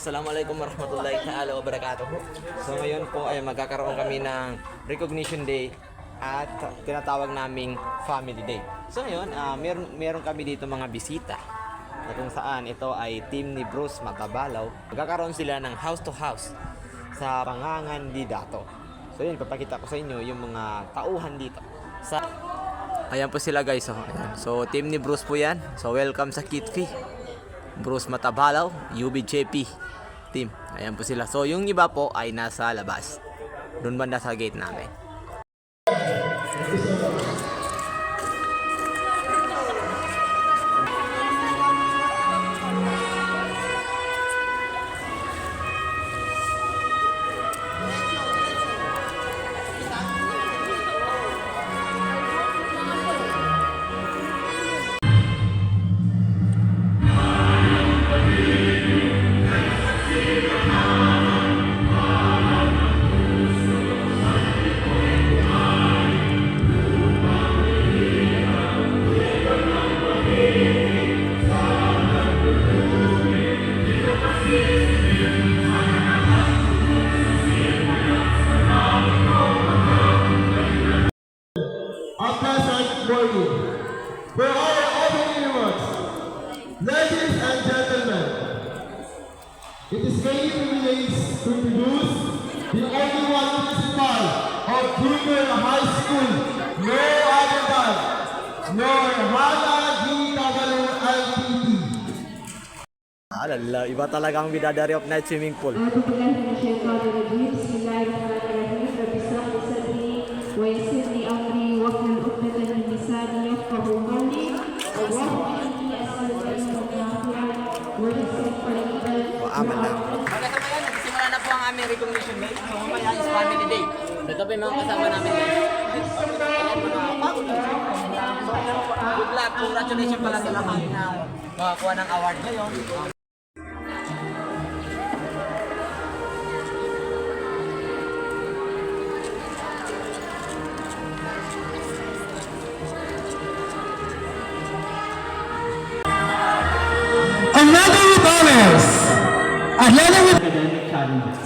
Assalamualaikum warahmatullahi ta'ala wabarakatuh. So ngayon po ay magkakaroon kami ng Recognition Day at tinatawag naming Family Day. So ngayon, meron kami dito mga bisita na kung saan ito ay team ni Bruce Matabalaw. Magkakaroon sila ng house to house sa Pangangandidato. So yun, papakita ko sa inyo yung mga tauhan dito. Ayan po sila guys. Ayan. So team ni Bruce po yan. So welcome sa Kitfi. Bruce Matabalaw, UBJP team. Ayan po sila. So yung iba po ay nasa labas. Doon banda sa gate namin. For our opening remarks, ladies and gentlemen, it is great privilege to introduce the only one principal of Junior High School, no other than Norhana G. Tagalog LTT. Alala, iba talaga ang bidadari of night swimming pool. Aman na. Magkasama yan, nagsimula na po ang aming recognition day. So mamaya is family day. Ito po yung mga kasama namin guys. Good luck, congratulations pala sa lahat na makakuha ng award ngayon. Another with honors. Another with academic challenges.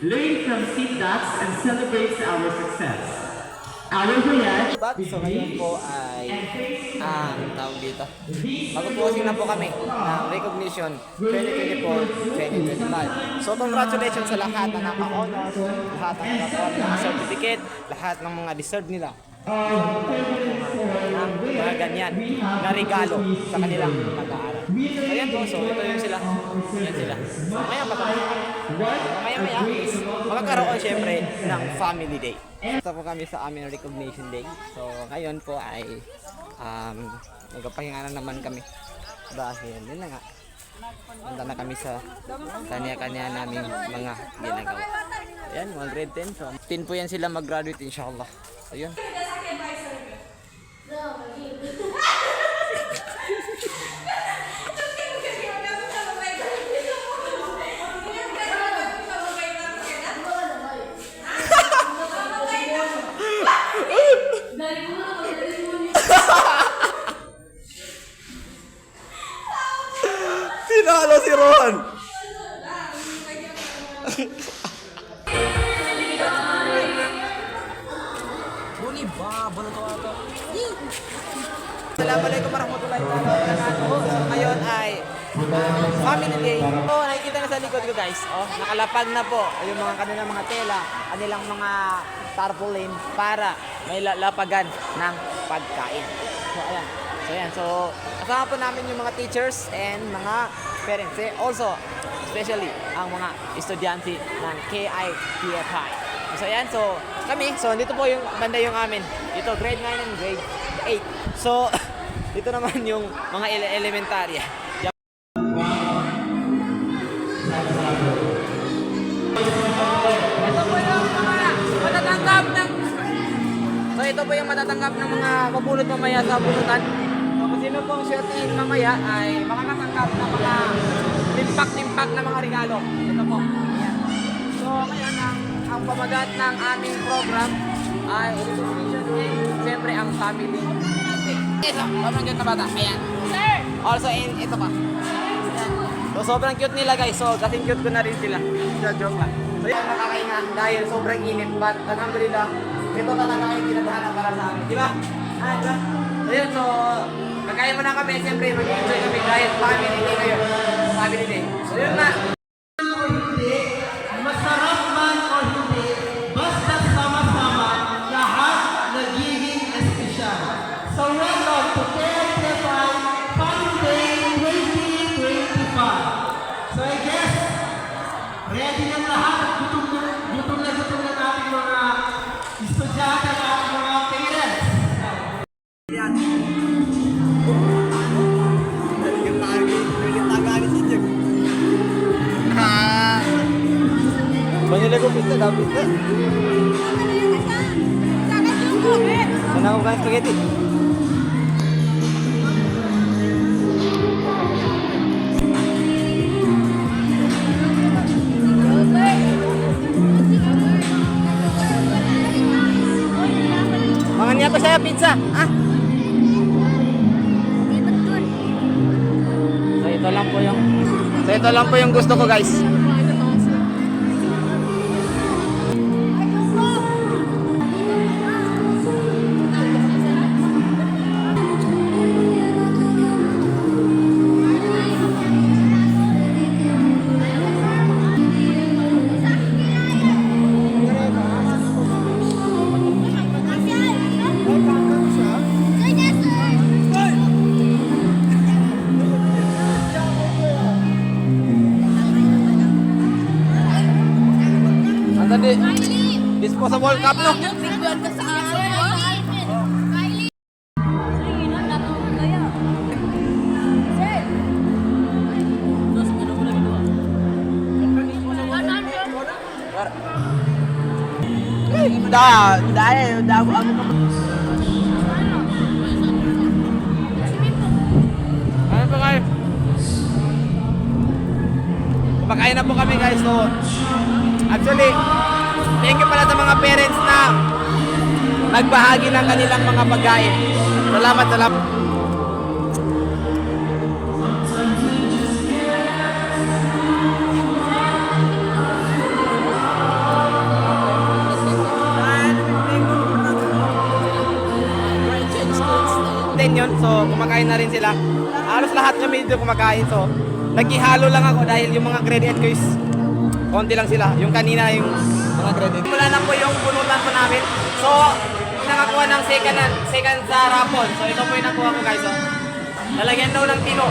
Learn from feedbacks and celebrates our success. Our voyage So ngayon po ay tawag dito. Mag-posing na po kami ng recognition 2024-2025. So congratulations sa lahat na naka-honor, lahat ng nakakuha ng certificate, lahat ng mga deserve nila. Mga ganyan na regalo sa kanilang pag-aaral. Ayan po, so ito yung sila. Ayan sila. So maya magkakaroon syempre ng family day. Ito po kami sa aming recognition day. So ngayon po ay magpapahinga na naman kami. Dahil yun na nga. Punta na kami sa kanya-kanya naming mga ginagawa. Ayan, mga grade 10. So 10 po yan sila mag-graduate inshallah. Ayun. Sinalo si Ron! Assalamualaikum warahmatullahi wabarakatuh. So ngayon ay family day. Oh, nakikita na sa likod ko guys. Oh, nakalapag na po yung mga kanilang mga tela, kanilang mga tarpaulin para may lapagan ng pagkain. So ayan. So kasama po namin yung mga teachers and mga parents. Also, especially ang mga estudyante ng KITFI. So ayan, so kami, so dito po yung banda yung amin. Dito grade 9 and grade 8. So dito naman yung mga elementarya. Ito po yung matatanggap ng mga mapulot mamaya sa pulutan. So kung sino pong shirtiin mamaya ay makakatanggap ng mga timpak-timpak na mga regalo. Ito po. Ayan. So ngayon ang pamagat ng aming program ay recognition and siyempre ang family. Isa, pamanggat na bata. Ayan. Sir! Also, ito pa. Ayan. So sobrang cute nila guys. So kasing cute ko na rin sila. Joke lang. So yan, nakakainga dahil sobrang init. But alhamdulillah, ito talaga yung kinadahanan para sa amin. Di ba? Di ba? So yun, so kakain mo na kami. Siyempre, mag-enjoy kami dahil family day ngayon. Family day. So yun na. Masarap man o hindi, basta sama-sama, lahat nagiging espesyal. So welcome to KFI Family Day 2025. So I guess, ready na lahat. Gutom na ating mga estudyante at ating mga parents. Banyak ko pizza, dapat pizza. Sana ako kain spaghetti. Mangan niya pa saya pizza, ah? So ito lang po yung gusto ko guys. Tadi disposable cup no? Ano pa kayo? Kumakain na po kami guys. So, actually, thank you pala sa mga parents na nagbahagi ng kanilang mga pagkain. Salamat. Then yun, so kumakain na rin sila. Halos lahat kami dito kumakain. So, naghihalo lang ako dahil yung mga credit ko is konti lang sila. Yung kanina yung mga credit. Wala na po yung bunutan po namin. So, nakakuha ng second sa raffle. So, ito po yung nakuha ko guys. So, lalagyan daw ng tino.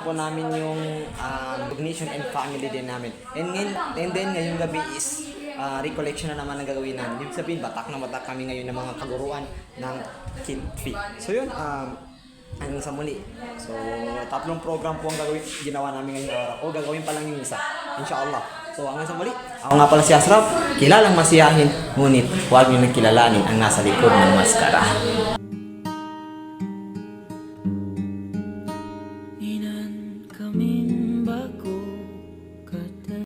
po namin yung recognition and family din namin. And then ngayong gabi is recollection na naman ang gagawin namin. Ibig sabihin, batak na batak kami ngayon ng mga kaguruan ng Kinfi. So yun, hanggang sa muli. So, 3 program po ang ginawa namin ngayong araw. O gagawin pa lang yung isa. Inshallah. So, hanggang sa muli. Ako nga pala si Asraf, kilalang masiyahin, ngunit huwag niyo nang kilalanin ang nasa likod ng maskara.